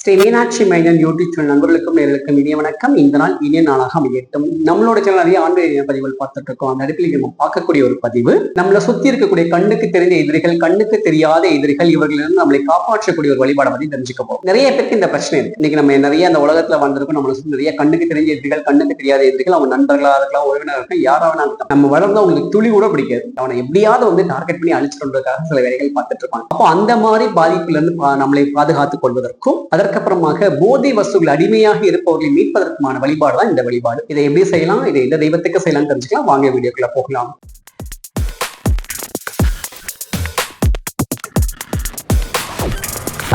Sri Meenakshi Menon YouTube channel நண்பர்களுக்கும் நேர்களுக்கும் இனிய வணக்கம். இந்த நாள் இனிய நாளாக அமையட்டும். நம்மளோட சேனல் நிறைய ஆன்மீக பதிவுகள் பார்த்துட்டு இருக்கோம். அந்த இடத்துல நம்ம பார்க்கக்கூடிய ஒரு பதிவு, நம்மளை சுத்தி இருக்கக்கூடிய கண்ணுக்கு தெரிந்த எதிரிகள், கண்ணுக்கு தெரியாத எதிரிகள், இவர்களிருந்து நம்மளை காப்பாற்றக்கூடிய ஒரு வழிபாடை பத்தி தெரிஞ்சுக்க போறோம். நிறைய பேருக்கு இந்த பிரச்சனை இருக்கு. இன்னைக்கு நம்ம நிறைய அந்த உலகத்துல வந்திருக்கோம். நம்மளை சுத்தி நிறைய கண்ணுக்கு தெரிஞ்ச எதிரிகள், கண்ணுக்கு தெரியாத எதிரிகள், அவங்க நண்பர்களா இருக்கலாம், உறவினராக இருக்கலாம், யாராவது இருக்கலாம். நம்ம வளர்ந்து அவங்களுக்கு துளி கூட பிடிக்காது. அவனை எப்படியாவது வந்து டார்கெட் பண்ணி அழிச்சுன்றதுக்காக சில வேலைகள் பார்த்துட்டு இருப்பாங்க. அப்போ அந்த மாதிரி பாதிப்புல இருந்து நம்மளை பாதுகாத்துக் கொள்வதற்கும் அதற்கப்புறமாக போதை வஸ்துகள் அடிமையாக இருப்பவர்களை மீட்பதற்குமான வழிபாடு தான் இந்த வழிபாடு. இதை எப்படி செய்யலாம், இதை எந்த தெய்வத்துக்கு செய்யலாம் தெரிஞ்சுக்கலாம். வாங்க வீடியோக்குள்ள போகலாம்.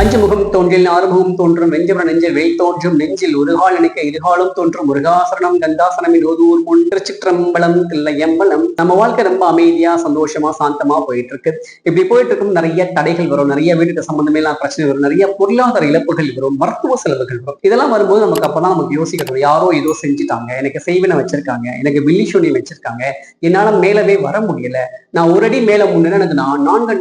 அஞ்சு முகம் தோன்றில் ஆறுமுகம் தோன்றும் வெஞ்சவர நெஞ்சில் வெய் தோன்றும் நெஞ்சில் ஒருகால் நினைக்க இருகாலும் தோன்றும் முருகாசரணம் கந்தாசனமின் ஒதூர் முன் திருச்சிற்றம்பலம் தில்லை எம்பலம். நம்ம வாழ்க்கை ரொம்ப அமைதியா சந்தோஷமா சாந்தமா போயிட்டு இருக்கு. இப்படி போயிட்டு இருக்கும் நிறைய தடைகள் வரும், நிறைய வீட்டுக்கு சம்பந்தமே எல்லாம் பிரச்சனை வரும், நிறைய பொருளாதார இழப்புகள் வரும், மருத்துவ செலவுகள் வரும். இதெல்லாம் வரும்போது நமக்கு அப்பதான் நமக்கு யோசிக்கிறது, யாரோ ஏதோ செஞ்சுட்டாங்க, எனக்கு செய்வினை வச்சிருக்காங்க, எனக்கு வில்லிசூனியம் வச்சிருக்காங்க, என்னால மேலவே வர முடியல, நான் ஒரு அடி மேல முன்னே எனக்கு 4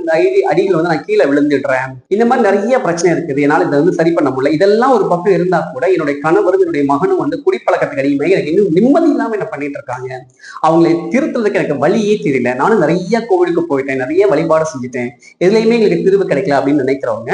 அடிகள் வந்து நான் கீழே விழுந்துடுறேன். இந்த மாதிரி நிறைய பிரச்சனை இருக்குது, என்னால இதை வந்து சரி பண்ண முடியல. இதெல்லாம் ஒரு பக்கம் இருந்தா கூட என்னுடைய கணவரும் என்னுடைய மகனும் வந்து குடிப்பழக்கத்துக்கு அடிமை, எனக்கு இன்னும் நிம்மதி இல்லாம என்ன பண்ணிட்டு இருக்காங்க, அவங்களை திருத்துறதுக்கு எனக்கு வழியே தெரியல, நானும் நிறைய கோவிலுக்கு போயிட்டேன், நிறைய வழிபாடு செஞ்சுட்டேன், எதுலையுமே எங்களுக்கு தீர்வு கிடைக்கல அப்படின்னு நினைக்கிறவங்க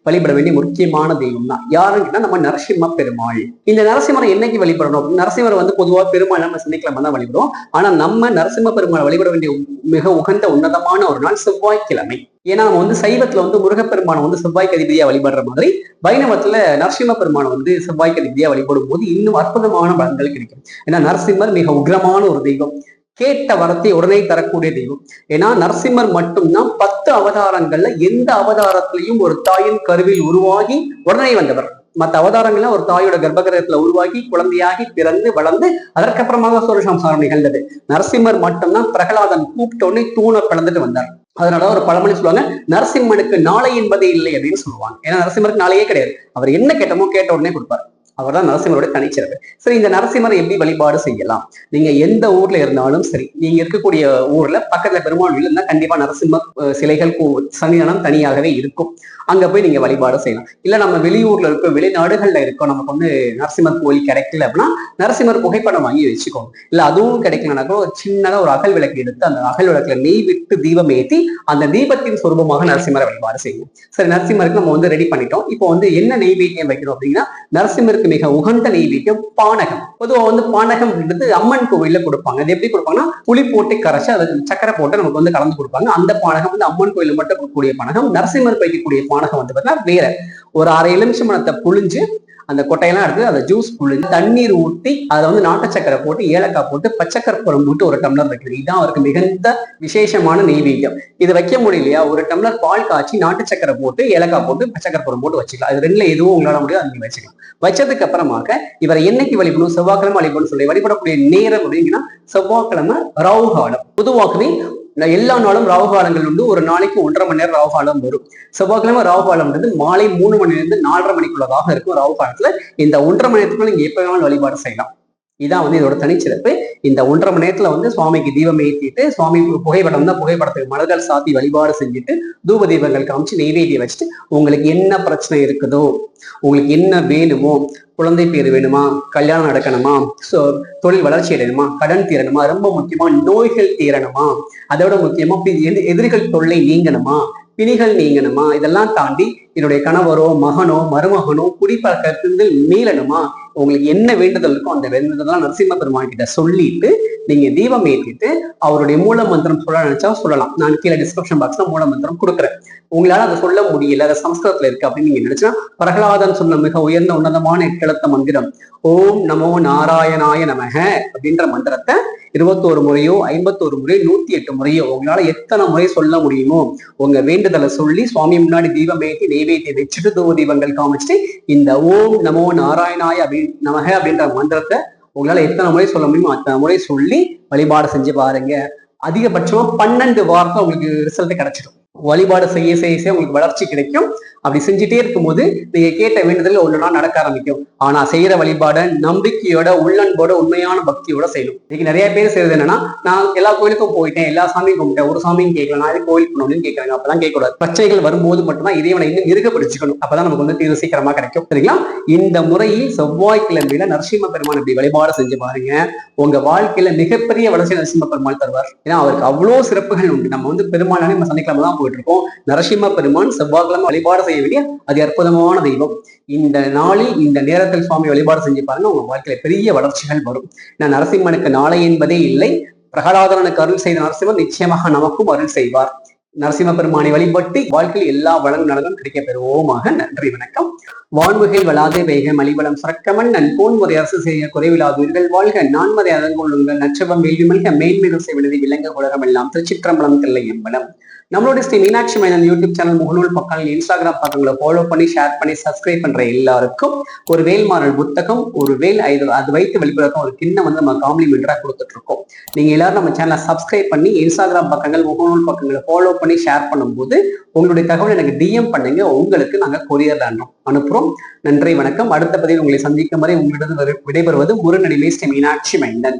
வழிபட வேண்டிய முக்கியமான தெய்வம் தான் யாருன்னா நம்ம நரசிம்ம பெருமாள். இந்த நரசிம்மரை என்னைக்கு வழிபடணும்? நரசிம்மரை வந்து பொதுவாக பெருமாள் நம்ம சனிக்கிழமை தான் வழிபடுவோம். ஆனா நம்ம நரசிம்ம பெருமாள் வழிபட வேண்டிய மிக உகந்த உன்னதமான ஒரு நாள் செவ்வாய்க்கிழமை. ஏன்னா நம்ம வந்து சைவத்துல வந்து முருகப்பெருமானை வந்து செவ்வாய்க்கு அதிபதியா வழிபடுற மாதிரி வைணவத்துல நரசிம்ம பெருமானை வந்து செவ்வாய்க்கு அதிபதியா வழிபடும் போது இன்னும் அற்புதமான பலன்கள் கிடைக்கும். ஏன்னா நரசிம்மர் மிக உக்ரமான ஒரு தெய்வம், கேட்ட வரத்தை உடனே தரக்கூடிய தெய்வம். ஏன்னா நரசிம்மர் மட்டும்தான் 10 அவதாரங்கள்ல எந்த அவதாரத்திலையும் ஒரு தாயின் கருவில் உருவாகி உடனே வந்தவர். மற்ற அவதாரங்கள்லாம் ஒரு தாயோட கர்ப்பகிரகத்துல உருவாகி குழந்தையாகி பிறந்து வளர்ந்து அதற்கப்புறமாக சூரசம்சாரம் நிகழ்ந்தது. நரசிம்மர் மட்டும்தான் பிரகலாதன் கூப்பிட்டோன்னே தூணை பிளந்துட்டு வந்தார். அதனால ஒரு பழமொழி சொல்லுவாங்க, நரசிம்மனுக்கு நாளை என்பதே இல்லை அப்படின்னு சொல்லுவாங்க. ஏன்னா நரசிம்மருக்கு நாளையே கிடையாது, அவர் என்ன கேட்டமோ கேட்ட உடனே கொடுப்பார். அவர் தான் நரசிம்மருடைய தனிச்சிறப்பு. சரி, இந்த நரசிம்மரை எப்படி வழிபாடு செய்யலாம்? நீங்க எந்த ஊர்ல இருந்தாலும் சரி, நீங்க இருக்கக்கூடிய ஊர்ல பக்கத்துல பெருமாள் வீடு இருந்தா கண்டிப்பா நரசிம்ம சிலைகள் சன்னிதானம் தனியாகவே இருக்கும். அங்க போய் நீங்க வழிபாடு செய்யலாம். இல்ல நம்ம வெளியூர்ல இருக்கோம், வெளிநாடுகள்ல இருக்கோம், நமக்கு வந்து நரசிம்மர் கோயில் கிடைக்கல அப்படின்னா நரசிம்மர் புகைப்படம் வாங்கி வச்சுக்கோங்க. இல்ல அதுவும் கிடைக்கலன்னா கூட ஒரு சின்னதா ஒரு அகல் விளக்கு எடுத்து அந்த அகல் விளக்குல நெய் விட்டு தீபம் ஏற்றி அந்த தீபத்தின் சொரூபமாக நரசிம்மரை வழிபாடு செய்யும். சரி, நரசிம்மருக்கு நம்ம வந்து ரெடி பண்ணிட்டோம். இப்போ வந்து என்ன நெய்வேத்தியம் வைக்கிறோம் அப்படின்னா, நரசிம்மருக்கு மிக உகந்த நெய்வேத்தியம் பானகம். பொதுவாக வந்து பானகம் அப்படின்றது அம்மன் கோவில்ல கொடுப்பாங்க. அது எப்படி கொடுப்பாங்கன்னா, புளி போட்டு கரைச்சு அதை சக்கரை போட்டு நமக்கு வந்து கலந்து கொடுப்பாங்க. அந்த பானகம் வந்து அம்மன் கோயில மட்டும் கொடுக்கக்கூடிய பானகம். நரசிம்மர் வைக்கக்கூடிய பானகம் வந்து பார்த்தீங்கன்னா வேற ஒரு 1/2 எலுமிச்சம்பழத்தை புழிஞ்சு அந்த கொட்டையெல்லாம் எடுத்து அதை ஜூஸ் புழிஞ்சு தண்ணீர் ஊற்றி அதில் வந்து நாட்டு சக்கரை போட்டு ஏலக்காய் போட்டு பச்சைக்கற்பூரம் போட்டு 1 டம்ளர் வைக்கிறது. இதுதான் அவருக்கு மிகுந்த விசேஷமான நெய்வேத்தியம். இது வைக்க முடியலையா, 1 டம்ளர் பால் காய்ச்சி நாட்டு சக்கரை போட்டு ஏலக்காய் போட்டு பச்சைக்கற்பூரம் போட்டு வச்சுக்கலாம். அது 2ல எதுவும் உங்களால முடியாது, அது நீங்க வச்சுக்கலாம். வச்சதுக்கு அப்புறமாக இவரை என்னைக்கு வழிபடணும்? செவ்வாய்க்கிழமை வழிபடணும். சொல்லி வழிபடக்கூடிய நேரம் அப்படிங்கன்னா செவ்வாய்க்கிழமை ராகு காலம். பொதுவாகவே எல்லா நாளும் ராகு காலங்கள் உண்டு. ஒரு நாளைக்கு 1.5 மணி நேரம் ராகு காலம் வரும். செவ்வாய்க்கிழமை ராகு காலம்ன்றது மாலை 3 மணிலிருந்து 4:30 மணிக்குள்ளதாக இருக்கும். ராகு காலத்துல இந்த 1.5 மணி நேரத்துக்குள்ள நீங்க எப்ப வேணாலும் வழிபாடு செய்யலாம். இதான் வந்து இதோட தனிச்சிறப்பு. இந்த 1.5 மணி நேரத்துல வந்து சுவாமிக்கு தீபம் ஏற்றிட்டு, சுவாமி புகைப்படம் தான், புகைப்படத்துக்கு மலர்கள் சாத்தி வழிபாடு செஞ்சுட்டு தூப தீபங்கள் காமிச்சு நெய்வேத்தியம் வச்சுட்டு உங்களுக்கு என்ன பிரச்சனை இருக்குதோ, உங்களுக்கு என்ன வேணுமோ, குழந்தை பேர் வேணுமா, கல்யாணம் நடக்கணுமா, தொழில் வளர்ச்சி அடையணுமா, கடன் தீரணுமா, ரொம்ப முக்கியமா நோய்கள் தீரணுமா, அதோட முக்கியமா எதிரிகள் தொல்லை நீங்கணுமா, பிணிகள் நீங்கணுமா, இதெல்லாம் தாண்டி என்னுடைய கணவரோ மகனோ மருமகனோ குடிப்பழக்கத்திலிருந்து மீளணுமா, உங்களுக்கு என்ன வேண்டுதல் இருக்கோ அந்த வேண்டுதல்லாம் நரசிம்ம பெருமான் கிட்ட சொல்லிட்டு நீங்க தீபம் ஏற்றிட்டு அவருடைய மூல மந்திரம் சொல்ல நினைச்சா சொல்லலாம். நான் கீழே டிஸ்கிரிப்ஷன் பாக்ஸ்ல மூல மந்திரம் கொடுக்குறேன். உங்களால அதை சொல்ல முடியல, அதை சமஸ்கிருதத்துல இருக்கு அப்படின்னு நீங்க நினைச்சா பிரகலாதன் சொன்ன மிக உயர்ந்த உன்னதமான 8 மந்திரம் ஓம் நமோ நாராயணாய நமக அப்படின்ற மந்திரத்தை 21 முறையோ 51 முறையோ 108 முறையோ உங்களால எத்தனை முறை சொல்ல முடியுமோ உங்க வேண்டுதலை சொல்லி சுவாமி முன்னாடி தீபம் ஏற்றி நெய்வேத்தியை வச்சுட்டு தூப தீபங்கள் காமிச்சுட்டு இந்த ஓம் நமோ நாராயணாய நமக அப்படின்ற மந்திரத்தை உங்களால எத்தனை முறை சொல்ல முடியுமோ அத்தனை முறை சொல்லி வழிபாடு செஞ்சு பாருங்க. அதிகபட்சமா 12 வாரத்தை உங்களுக்கு ரிசல்ட் கிடைச்சிடும். வழிபாடு செய்ய செய்ய உங்களுக்கு வளர்ச்சி கிடைக்கும். அப்படி செஞ்சுட்டே இருக்கும்போது நீங்க கேட்ட வேண்டுதல் ஒன்று நாள் நடக்க ஆரம்பிக்கும். ஆனா செய்யற வழிபாட நம்பிக்கையோட, உள்ளன்போட, உண்மையான பக்தியோட செய்யணும். இன்னைக்கு நிறைய பேர் செய்யறது என்னன்னா, நான் எல்லா கோயிலுக்கும் போயிட்டேன், எல்லா சாமியும் கும்பிட்டேன், ஒரு சாமியும் கேட்கல, நான் கோயில் போகணும்னு கேட்கறாங்க. அப்பதான் கேட்கக்கூடாது. பிரச்சனைகள் வரும்போது மட்டும்தான் இறைவனை இன்னும் மிருகப்படுத்திக்கணும். அப்பதான் நமக்கு வந்து தீர்வு சீக்கிரமா கிடைக்கும். சரிங்களா? இந்த முறையில் செவ்வாய்க்கிழமையில நரசிம்ம பெருமான் இப்படி வழிபாடு செஞ்சு பாருங்க. உங்க வாழ்க்கையில மிகப்பெரிய வளர்ச்சி நரசிம்ம பெருமாள் தருவார். ஏன்னா அவருக்கு அவ்வளவு சிறப்புகள் உண்டு. நம்ம வந்து பெருமாளானே நம்ம சனிக்கிழமை தான் போயிட்டு இருக்கோம். நரசிம்ம பெருமான் செவ்வாய்க்கிழமை வழிபாடு செய்ய வேண்டிய அது அற்புதமான தெய்வம். இந்த நாளில் இந்த நேரத்தில் சுவாமி வழிபாடு செஞ்சு பாருங்க, உங்க வாழ்க்கையில பெரிய வளர்ச்சிகள் வரும். நான் நரசிம்மனுக்கு நாளை என்பதே இல்லை. பிரகலாதனுக்கு அருள் செய்த நரசிம்மர் நிச்சயமாக நமக்கும் அருள் செய்வார். நரசிம்ம பெருமானை வழிபட்டு வாழ்க்கையில் எல்லா வளம் நலனும் கிடைக்க பெறுவோமாக. நன்றி, வணக்கம். வான்முகில் வளாதே வேக மலிவளம் சுரக்கமன் நன் போன்முறை அரசு செய்ய குறைவிலாதீர்கள் வாழ்க. நான்மறை அதங்கொள்ளுங்கள் நற்றவம் வேள்வி மல்க மேன்மிகு செய்வனதை விலங்க உலகம் எல்லாம். திருச்சிற்றம்பலம் தில்லை எம்பலம். நம்மளோட ஸ்ரீ மீனாட்சி மைனன் யூடியூப் சேனல், முகநூல் பக்கங்கள், இன்ஸ்டாகிராம் பக்கங்களை ஃபாலோ பண்ணி ஷேர் பண்ணி சப்ஸ்கிரைப் பண்ற எல்லாருக்கும் ஒரு வேல்மாறல் புத்தகம், ஒரு வேல் அது வைத்து வெளிப்படுத்த ஒரு கிண்ணம் வந்து நம்ம காம்ப்ளிமெண்டரா கொடுத்துட்டு இருக்கோம். நீங்க எல்லாரும் நம்ம சேனலை சப்ஸ்கிரைப் பண்ணி இன்ஸ்டாகிராம் பக்கங்கள், முகநூல் பக்கங்களை ஃபாலோ பண்ணி ஷேர் பண்ணும்போது உங்களுடைய தகவல் எனக்கு டிஎம் பண்ணுங்க. உங்களுக்கு நாங்க கொரியர் அனுப்புறோம். நன்றி, வணக்கம். அடுத்த பதிவில் உங்களை சந்திக்கும் வரை உங்களிடம் விடைபெறுவது முருகனடிமை ஸ்ரீ மீனாட்சி மைந்தன்.